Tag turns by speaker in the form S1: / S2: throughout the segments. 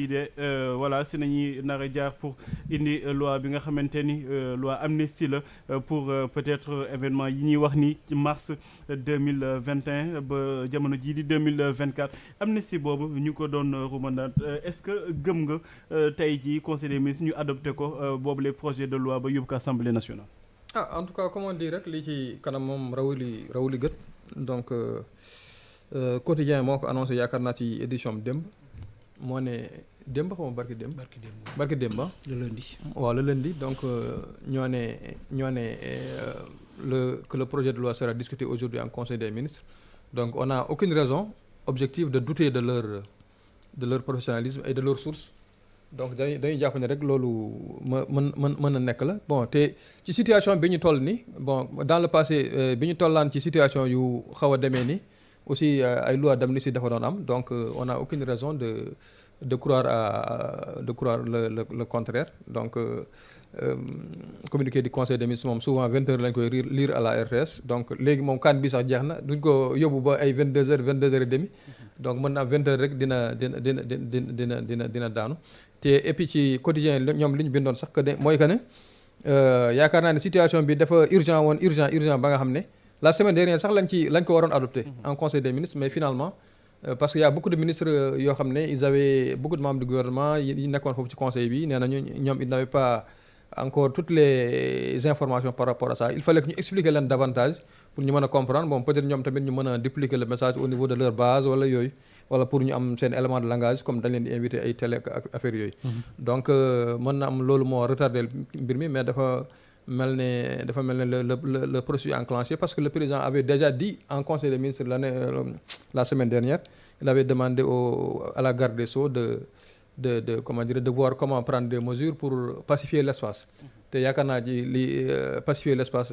S1: de voilà si nañuy nar a jaar pour indi loi bi nga xamante ni loi amnistie la pour peut-être événement yi ñuy wax ni ci mars 2021 ba jamono jii di 2024 amnistie boobu ñu ko doon rumandaat est-ce que gëm nga tey jii conseil des ministres ñu adopté ko boobu les projets de loi ba yóbbu ko assemblée nationale.
S2: En tout cas comme on dit rek li ci kanam moom rawuli gët donc quotidien moo ko annoncé yaakaar naa ci édition bi démb moo ne démb xaw ma barki démb
S3: le lundi.
S2: waaw le lundi donc ñoo ne que le projet de loi sera discuté aujourd'hui en conseil des ministres donc on n'a aucune raison objective de douter de leur professionnalisme et de leur source donc dañuy jàpp ne rek loolu mën na nekk la bon te ci situation bi ñu toll ni bon dans le passé bi ñu tollaan ci situation yu xaw a demee ni aussi ay loi d'amnistie dafa doon am donc on n'a aucune raison de croire le contraire donc communiqué du conseil des ministres moom souvent 20 heures lañ koy lire à la RTS donc léegi moom kan bi sax jeex na duñ ko yóbbu ba ay 22 heures et demi donc mën na am 20 heures rek dina daanu te et puis ci quotidien ñoom li ñu bindoon sax que ne mooy que ne yaakaar naa ne situation bi dafa urgent ba nga xam ne la semaine dernière sax lañ ko waroon adopté en conseil des ministres mais finalement parce que y a beaucoup de ministres yoo xam ne ils avaient beaucoup de membres du gouvernement yi nekkoon foofu ci conseil bi nee nañu ñoom ils n'avaient pas encore toutes les informations par rapport à ça il fallait que ñu expliquer leen davantage pour ñu mën a comprendre bon peut-être ñoom tamit ñu mën a dupliquer le message au niveau de leur base wala yooyu wala pour ñu am seen élément de langage comme dañ leen di invité ay télé ak affaire yooyu donc mën na am loolu moo retardé mbir mi mais dafa mel ne le processus enclenché parce que le président avait déjà dit en conseil des ministres la semaine dernière il avait demandé à la garde des Sceaux de voir comment prendre des mesures pour pacifier l'espace te yaakaar naa ji li pacifier l'espace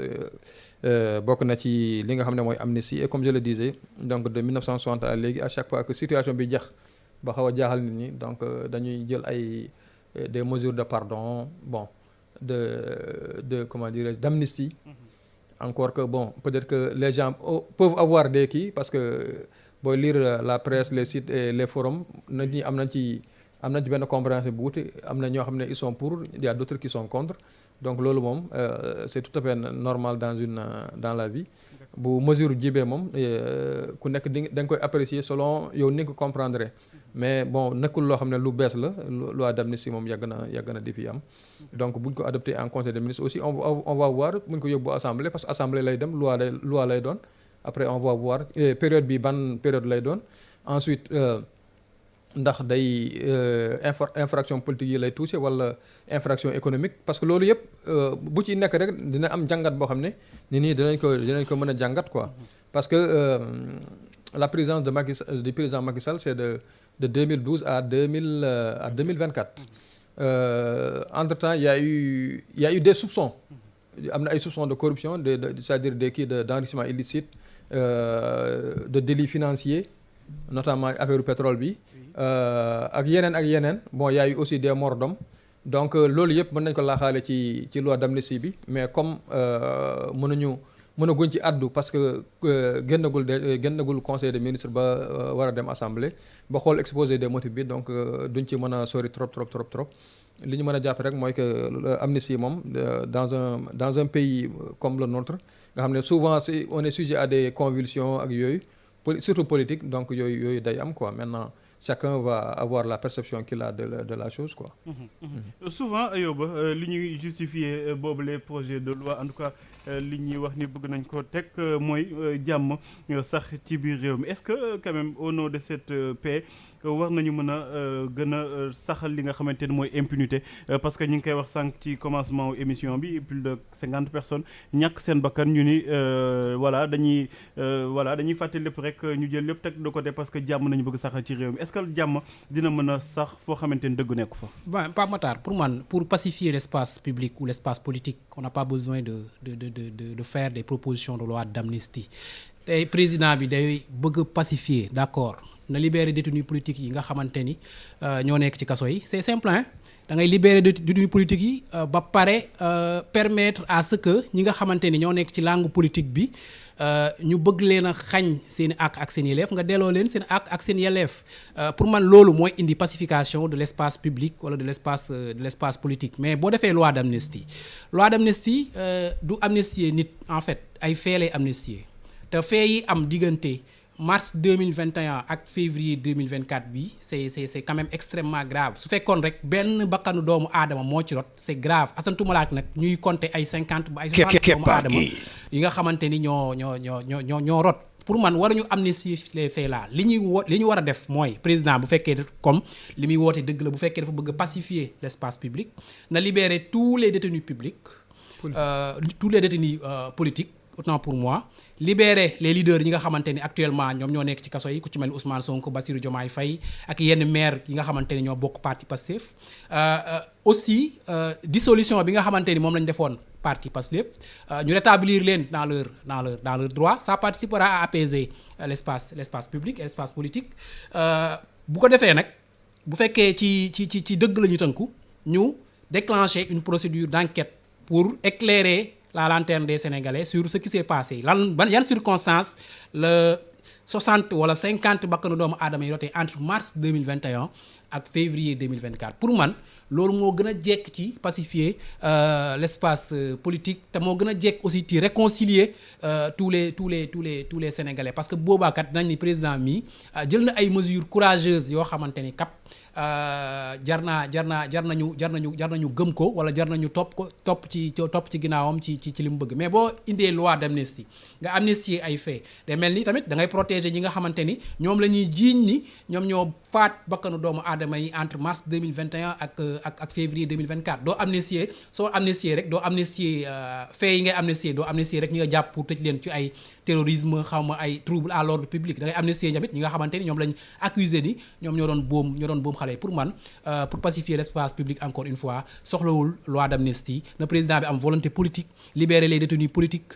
S2: bokk na ci li nga xam ne mooy amnistie et comme je le disais donc de 1960 à léegi à chaque fois que situation bi jax ba xaw a jaaxal nit ñi donc dañuy jël ay des mesures de pardon bon d'amnistie encore que bon peut-être que les gens peuvent avoir des kii parce que booy lire la presse les sites et les forums nit ñi am nañ ci benn compréhension bu wuute am na ñoo xam ne ils sont pour il y a d'autres qui sont contre donc loolu moom c'est tout à fait normal dans la vie bu mesure jibee moom ku nekk da nga koy apprécier selon yow ni nga ko comprendre mais bon nekkul loo xam ne lu bees la loi d'amnistie moom yàgg na di fi am donc buñ ko adopté en conseil des ministres aussi on va voir buñ ko yóbbu assemblée parce que assemblée lay dem loi lay doon après on va voir période bi ban période lay doon ensuite ndax day infraction politique yi lay toucher wala infraction économique parce que loolu yëpp bu ci nekk rek dina am jàngat boo xam ne nit ñi dinañ ko mën a jàngat quoi parce que la présidence du président Macky Sall c'est de 2012 à 2024 entre-temps il y a eu des soupçons am na ay soupçons de corruption c'est-à-dire d'enrichissement illicite de délits financiers notamment affaire pétrole bi ak yeneen bon y a eu aussi des morts d'hommes donc loolu yëpp mën nañ ko laaxaale ci loi d'amnistie bi mais comme mënaguñ ci addu parce que génnagul conseil des ministres ba war a dem assemblée ba xool exposé des motifs bi donc duñ ci mën a sori trop li ñu mën a jàpp rek mooy que amnistie moom dans un pays comme le nôtre nga xam ne souvent on est sujet à des convulsions ak yooyu surtout politique donc yooyu day am quoi maintenant chacun va avoir la perception qu'il a de la chose quoi.
S1: Souvent Ayoba li ñuy justifier boobu les projets de loi en tout cas li ñuy wax ni bëgg nañ ko teg mooy jàmm sax ci biir réew mi est-ce que quand même au nom de cette paix war nañu mën a gën a saxal li nga xamante ni mooy impunité parce que ñu ngi koy wax sànq ci commencement émission bi plus de 50 personnes ñàkk seen bakkan ñu ni dañuy fàtte lépp rek ñu jël lépp teg de côté parce que jàmm nañu bëgg saxal ci réew mi est-ce que jàmm dina mën a sax foo xamante ni dëgg nekku fa.
S3: Bon, Pape Matar pour pacifier l'espace public ou l'espace politique on n'a pas besoin de faire des propositions de loi d'amnistie tey président bi day bëgg pacifier d'accord na libérer détenus politiques yi nga xamante ni ñoo nekk ci kaso yi c'est simple hein da ngay libérer détenus politiques yi ba pare permettre à ce que ñi nga xamante ni ñoo nekk ci langue politique bi ñu bëgg leen a xañ seen i àq ak seen yelleef nga delloo leen seen àq ak seen yelleef pour man loolu mooy indi pacification de l'espace public wala de l'espace politique mais boo defee loi d'amnistie du amnistier nit en fait ay fee lay amnistier te fee yi am diggante mars 2021 ak février 2024 bi c'est quand même extrêmement grave su fekkoon rek benn bakkanu doomu aadama moo ci rot c'est grave asantumalaak nag ñuy compter ay 50 ba ay 60 doomu aadama yi nga xamante ni ñoo rot pour man waruñu amnistier les faits là li ñu war a def mooy président bu fekkee comme li muy woote dëgg la bu fekkee dafa bëgg a pacifier l'espace public na libérer tous les détenus publics tous les détenus politiques autant pour moi libérer les leaders yi nga xamante ni actuellement ñoom ñoo nekk ci kaso yi ku ci mel ni Ousmane Sonko Bassirou Diomaye Faye ak yenn maire yi nga xamante ni ñoo bokk parti Pastef aussi dissolution bi nga xamante ni moom lañ defoon parti Pastef ñu rétablir leen dans leur droit ça participera à apaiser l'espace public et l'espace politique bu ko defee nag bu fekkee ci dëgg la ñu tënku ñu déclencher une procédure d'enquête pour éclairer la lanterne des Sénégalais sur ce qui s'est passé yan circonstances le 60 wala 50 bakkanu doomu aadama yi rotee entre mars 2021 ak février 2024 pour man loolu moo gën a jekk ci pacifier l'espace politique te moo gën a jekk aussi ci réconcilier tous les Sénégalais parce que boobaakat nañ ni président mi jël na ay mesures courageuses yoo xamante ni jar nañu gëm ko wala jar nañu topp ci ginnaawam ci li mu bëgg mais boo indee loi d'amnistie nga amnistier ay faits day mel ni tamit da ngay protéger ñi nga xamante ni ñoom la ñuy jiiñ ni ñoom ñoo faat bakkanu doomu aadama yi entre mars 2021 ak février 2024 doo amnistier soo amnistier rek doo amnistier faits yi ngay amnistier doo amnistier rek ñi nga jàpp pour tëj leen ci ay terrorisme xawma ay trouble à l'ordre public da ngay amnistier tamit ñi nga xamante ni ñoom lañ accusé ni ñoom ñoo doon boom xale pour man pour pacifier l'espace public encore une fois soxlawul loi d'amnistie le président bi am volonté politique libérer les détenus politiques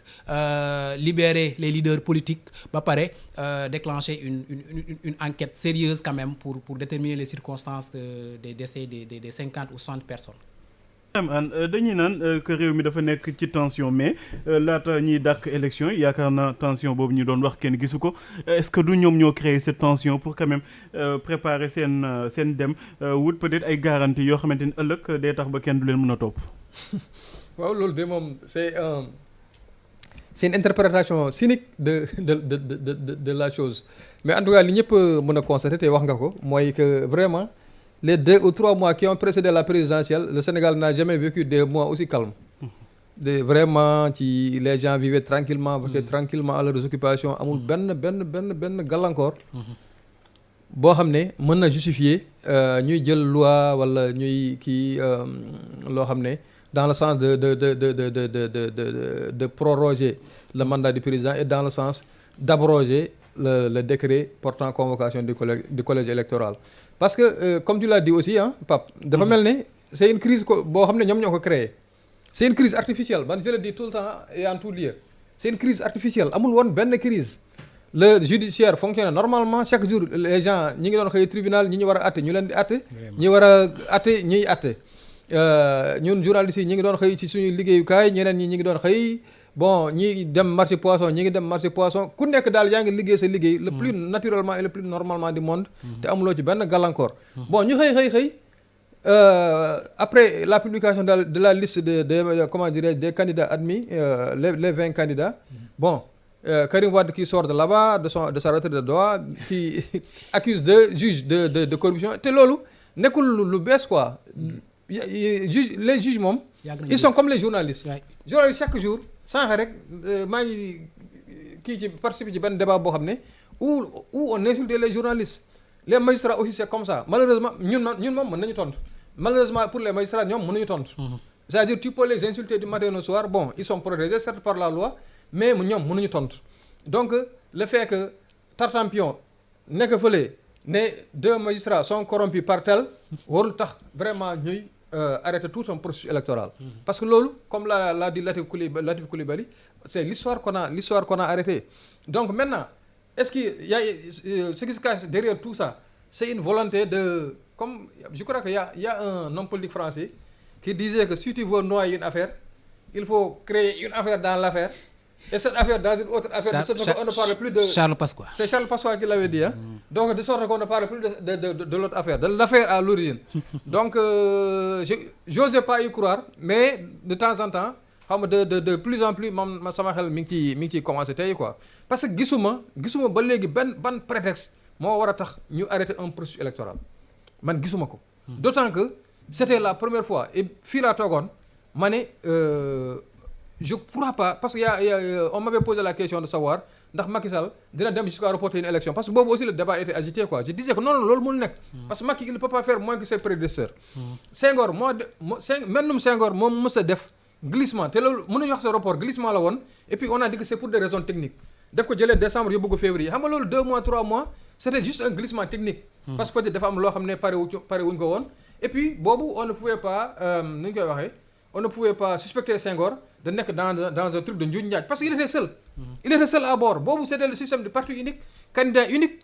S3: libérer les leaders politiques ba pare déclencher une enquête sérieuse quand même pour déterminer les circonstances des décès des 50 ou 60 personnes.
S1: dañuy naan que réew mi dafa nekk ci tension mais laata ñuy dàq élection yi yaakaar naa tension boobu ñu doon wax kenn gisu ko est-ce que du ñoom ñoo créer cette tension pour quand même préparer seen dem wut peut-être ay garanties yoo xamante ni ëllëg day tax ba kenn du leen mën a topp.
S2: waaw loolu de moom c'est une interprétation cynique de la chose mais en tout cas li ñëpp mën a constater te wax nga ko mooy que vraiment. Les 2 ou 3 mois qui ont précédé la présidentielle, le Sénégal n'a jamais vécu des mois aussi calmes. Vraiment, les gens vivaient tranquillement, tranquillement à leurs occupations. Amul ben gàllankoor boo xam ne mën na justifier ñuy jël loi wala ñuy loo xam ne dans le sens de proroger le mandat du président et dans le sens d'abroger le décret portant convocation du collège électoral. Parce que comme tu l'as dit aussi Pape dafa mel ne c'est une crise boo xam ne ñoom ñoo ko créé c'est une crise artificielle man je le dis tout le temps et en tout lieu c'est une crise artificielle amul woon benn crise le judiciaire fonctionne normalement chaque jour les gens ñi ngi doon xëy tribunal ñi ñu war a atte ñu leen di atte ñi war a atte ñuy atte ñun journalistes yi ñi ngi doon xëy ci suñu liggéeyukaay ñeneen ñi ngi doon xëy bon ñi dem marché poisson ñi ngi dem marché poisson ku nekk daal yaa ngi liggéey sa liggéey le plus naturellement et le plus normalement du monde te amuloo ci benn gàllankoor bon ñu xëy après la publication de la liste de comment dirais-je des candidats admis les 20 candidats bon Karim Wade qui sort de là-bas de sa retraite de droit qui accuse deux juges de corruption te loolu nekkul lu bees quoi les juges moom ils sont comme les journalistes chaque jour sànq rek maa ngi participer ci benn débat boo xam ne où on insulte les journalistes les magistrats aussi c'est comme ça malheureusement ñun moom mën nañu tontu malheureusement pour les magistrats ñoom mënuñu tontu c'est-à-dire tu peux les insulter du matin au soir bon ils sont protégés certes par la loi mais ñoom mënuñu tontu donc le fait que Tartampion nekk fële ne 2 magistrats sont corrompus par tel warul tax vraiment ñuy arrêter tout un processus électoral parce que loolu comme l'a dit Latif Coulibaly c'est l'histoire qu'on a arrêté donc maintenant est-ce qu'il y a ce qui se cache derrière tout ça, c'est une volonté de, comme je crois qu'il y a un homme politique français qui disait que si tu veux noyer une affaire, il faut créer une affaire dans l'affaire, et cette affaire dans une autre affaire, de sorte qu'on ne parle plus de...
S3: Charles Pasqua.
S2: C'est Charles Pasqua qui l'avait dit, hein. Donc de sorte qu'on ne parle plus de l'autre affaire, de l'affaire à l'origine. Donc j'osais pas y croire, mais de temps en temps, xam nga de plus en plus man sama xel mi ngi ciy commencé tey quoi. Parce que gisuma ba léegi ban prétexte moo war a tax ñu arrêter un processus électoral, man gisuma ko. D'autant que c'était la première fois et fii laa toogoon ma ne je crois pas, parce que on m'avait posé la question de savoir ndax Macky Sall dina dem jusqu'à reporter une élection, parce que boobu aussi le débat était agité quoi. Je disais que non loolu mënul nekk, parce que Macky il ne peut pas faire moins que ses prédécesseurs. Senghor mennum Senghor moom mës a def glissement te loolu mënuñu wax sa report glissement la woon, et puis on a dit que c'est pour des raisons techniques. Def ko jëlee décembre yóbbu ko février, xam nga loolu 2 mois 3 mois c'était juste un glissement technique. Parce que peut-être dafa am loo xam ne pare wuñ ko woon. Et puis boobu on ne pouvait pas nu ñu koy waxee, on ne pouvait pas suspecter Senghor de nekk dans un truc de njuuj njaaj, parce qu'il était seul. Il était seul à bord. Boobu c'était le système de parti unique, candidat unique.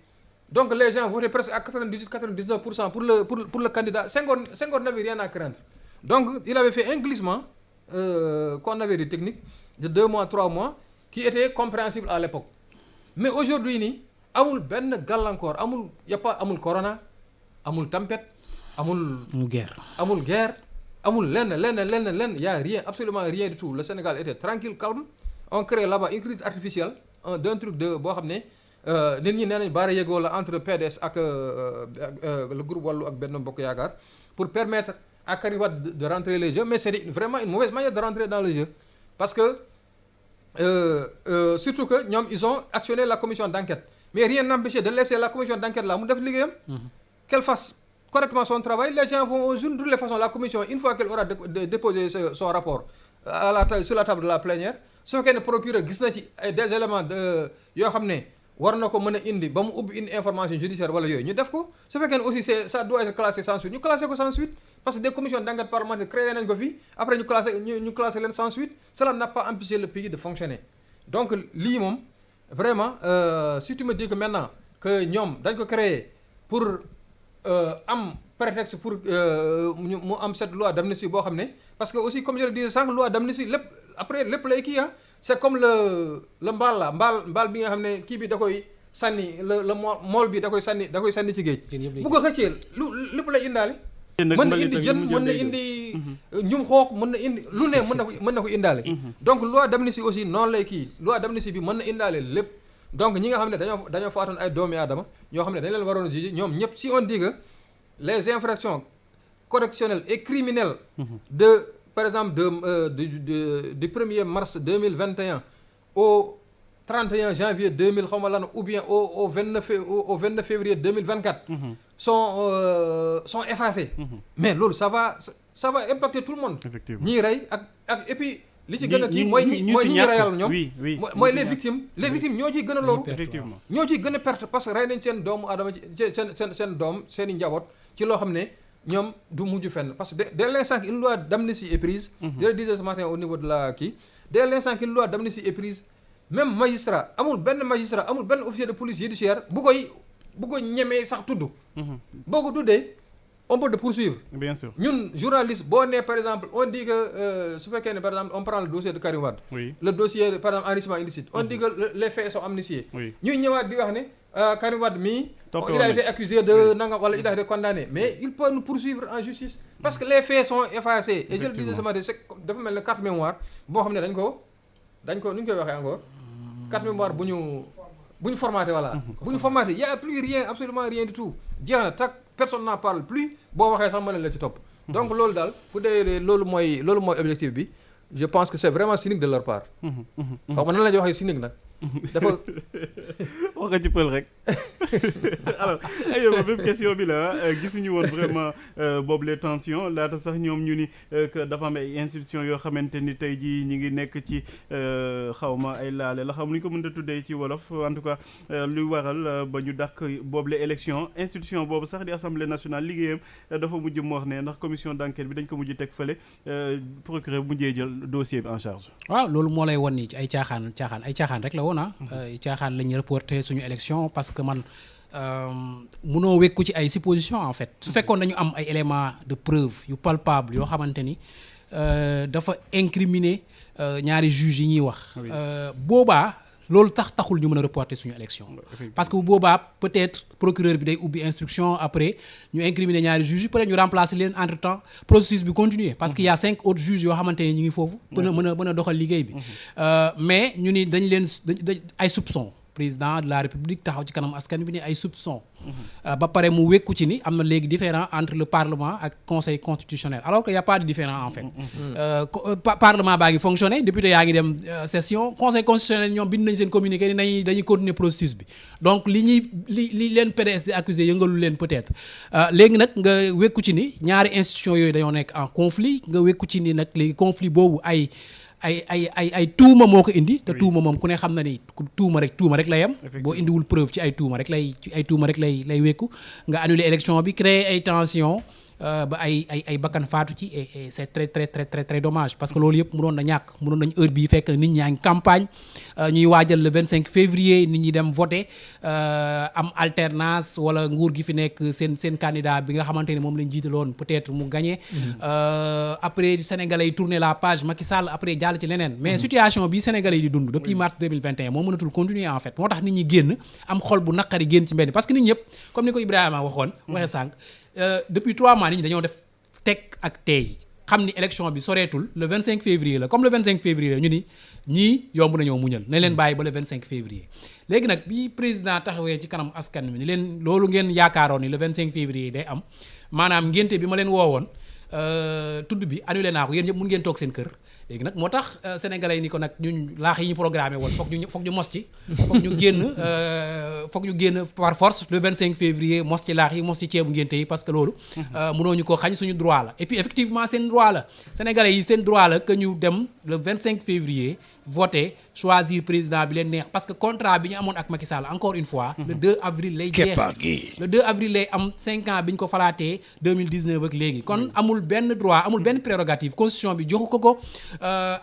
S2: Donc les gens votaient presque à 98-99% pour le candidat. Senghor n'avait rien à craindre. Donc il avait fait un glissement qu'on avait des techniques de 2 mois 3 mois qui était compréhensible à l'époque. Mais aujourd'hui nii amul benn gàllankoor, amul corona, amul tempête, amul guerre, amul lenn, y a rien, absolument rien du tout. Le Sénégal était tranquille, calme. On crée là-bas une crise artificielle d'un truc de boo xam ne nit ñi nee nañ baara yegoo la entre PDS ak le groupe Wallu ak Benno Bokk Yaakaar pour permettre à Karim Wade de rentrer les jeux, mais c'est vraiment une mauvaise manière de rentrer dans le jeu, parce que surtout que ñoom ils ont actionné la commission d'enquête, mais rien n'empêchait de laisser la commission d'enquête là mu def liggéeyam, qu'elle fasse correctement son travail. Les gens vont de toutes les façons, la commission une fois qu'elle aura déposé son rapport sur la table de la plénière, su fekkee ne procureur gis na ci des éléments de yoo xam ne war na ko mën a indi ba mu ubbi une information judiciaire wala yooyu ñu def ko. Su fekkee ne aussi ça doit être classé sans suite ñu classé ko sans suite, parce que des commissions d'enquête parlementaire créé nañ ko fii, après ñu classé leen sans suite. Cela n'a pas empêché le pays de fonctionner. Donc lii moom vraiment si tu me dis que maintenant que ñoom dañ ko créé pour am prétexte pour mu am cette loi d'amnistie boo xam ne, parce que aussi comme je le disais sànq, loi d'amnistie lépp après lépp lay kii c'est comme le mbaal la mbaal bi nga xam ne kii bi da koy sànni le mool bi da koy sànni ci géej, bu ko xëccee lépp lay indaale. mën na indi jën, mën na indi ñum xook, mën na indi lu ne mën na ko indaale. Donc loi d'amnistie aussi noonu lay kii, loi d'amnistie bi mën na indaale lépp. Donc ñi nga xam ne dañoo faatoon ay doomi aadama ñoo xam ne dañ leen waroon a juger ñoom ñëpp, si on dit que les infractions correctionnelles et criminelles par exemple du 1er mars 2021 au 31 janvier 2000 xaw ma lan, ou bien au 29 février 2024 sont effacés. Mais loolu ça va impacter tout le monde. Ñii rey ak et puis li ci gën a kii mooy ñi ñu reyal ñoom mooy les victimes ñoo ciy gën a loru, ñoo ciy gën a perte, parce que rey nañ seen doomu aadama ci seen doom, seen i njaboot ci loo xam ne ñoom du mujj fenn. Parce que dès l'instant qu'une loi d'amnistie est prise, je le disais ce matin au niveau de la kii, dès l'instant qu'une loi d'amnistie est prise, même magistrat, amul benn officier de police judiciaire bu koy ñemee sax tudd. Boo ko tuddee on peut te poursuivre. Bien sûr. Ñun journaliste boo nee par exemple on dit que su fekkee ne par exemple on prend le dossier de Karim Wade, le dossier par exemple enrichissement illicite, on dit que les faits sont amnistiés. Ñuy ñëwaat di wax ne Karim Wade mii il a été accusé de nangam wala il a été condamné, mais il peut nous poursuivre en justice parce que les faits sont effacés. Et je le disais ce matin, dafa mel ne carte mémoire boo xam ne dañ ko nu ñu koy waxee encore, carte mémoire bu ñu formaté, voilà. Bu ñu formaté, il y a plus rien, absolument rien du tout. Jeex na tak, personne n'en parle plus, boo waxee sax mën la ci topp. Donc loolu daal bu dee loolu mooy objectif bi, je pense que c'est vraiment cynique de leur part. Xaw ma nan la ñuy waxee cynique nag. Dafa
S1: wax nga ci pël rek. alors Ayoba même question bi la gisuñu woon vraiment boobu les tensions laata sax ñoom ñu ni que dafa am ay institutions yoo xamante ni tey jii ñi ngi nekk ci xawma ay laale la xam lu ñu ko mën a tuddee ci wolof en tout cas luy waral ba ñu dàq boobu les élections institution boobu sax di assemblée nationale liggéeyam dafa mujj mu wax ne ndax commission d'enquête bi dañ ko mujj teg fële procureur mujjee jël dossier bi en charge.
S3: waaw loolu moo lay won ni ci ay caaxaan rek la woon ay caaxaan la ñu reporté suñu élection parce que man munoo wekku ci ay suppositions en fait su fekkoon dañu am ay éléments de preuve yu palpable yoo xamante ni dafa incriminer ñaari juges yi ñuy wax. boobaa loolu taxul ñu mën a reporter suñu élection. parce que bu boobaa peut-être procureur bi day ubbi instruction après ñu incriminer ñaari juges yi peut-être ñu remplacer leen entre temps processus bi continuer parce que y a 5 autres juges yoo xamante ne ñu ngi foofu. mën a doxal liggéey bi. mais ñu ni dañ leen ay soupçons. président de la république taxaw ci kanam askan bi ni ay soupçons. ba pare mu wekku ci ni am na léegi différent entre le parlement ak conseil constitutionnel alors que y a pas de différent en fait. Parlement baa ngi fonctionner député yaa ngi dem session conseil constitutionnel ñoom bind nañ seen communiqué ni dañuy continuer processus bi donc li leen PDS di accusé yëngalu leen peut-être léegi nag nga wekku ci ni ñaari institutions yooyu dañoo nekk en conflit nga wekku ci ni nag léegi conflit boobu ay tuuma moo ko indi te tuuma moom ku ne xam na ni tuuma rek lay am boo indiwul preuve ci ay tuuma rek lay wekku nga annuler élection bi créer ay tension ba ay bakkan faatu ci et c'est très très très très très dommage parce que loolu yëpp mënoon na ñàkk mënoon nañ heure bii fekk nit ñaa ngi campagne ñuy waajal le 25 février nit ñi dem voter am alternance wala nguur gi fi nekk seen candidat bi nga xamante ne moom lañ jiitaloon peut-être mu gagné après sénégalais yi tourner la page Macky Sall après jàll ci leneen mais situation bi sénégalais yi di dund depuis mars 2021 moo mënatul continuer en fait moo tax nit ñi génn am xol bu naqari génn ci mbedd parce que nit ñëpp comme ni ko Ibrahima waxee sànq depuis 3 mois nit ñi dañoo def teg ak tey xam ni élection bi soreetul le 25 février la comme le 25 février la ñu ni ñii yomb nañoo muñal ne leen bàyyi ba le 25 février léegi nag bi président taxawee ci kanam askan wi ni leen loolu ngeen yaakaaroon ni le 25 février day am maanaam ngénte bi ma leen woowoon tudd bi annulé naa ko yéen ñëpp mun ngeen toog seen kër léegi nag moo tax sénégalais yi ni ko nag ñun laax yi ñu programmé woon foog ñu mos ci foog ñu génn par force le 25 février mos ci laax yi mos ci ceebu ngénte yi parce que loolu mënoo ñu ko xañ suñu droit la et puis effectivement seen droit la sénégalais yi seen droit la que ñu dem le 25 février voter choisir président bi leen neex parce que contrat bi ñu amoon ak Macky Sall encore une fois le 2 avril lay jeex le 2 avril lay am 5 ans bi ñu ko falaatee 2019 ak léegi kon amul benn droit amul benn prérogative constitution bi joxu ko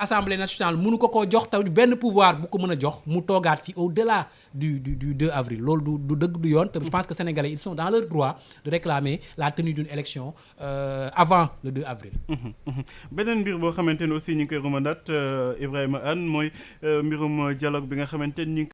S3: assemblée nationale mënu ko jox taw benn pouvoir bu ko mën a jox mu toogaat fi au-delà du 2 avril loolu du dëgg du yoon te je pense que sénégalais ils sont dans leur droit de réclamer la tenue d'une élection avant le 2 avril
S1: beneen mbir boo xamante ne aussi ñu ngi koy rumandaat Ibrahima Anne mooy mbirum dialogue bi nga xamante ni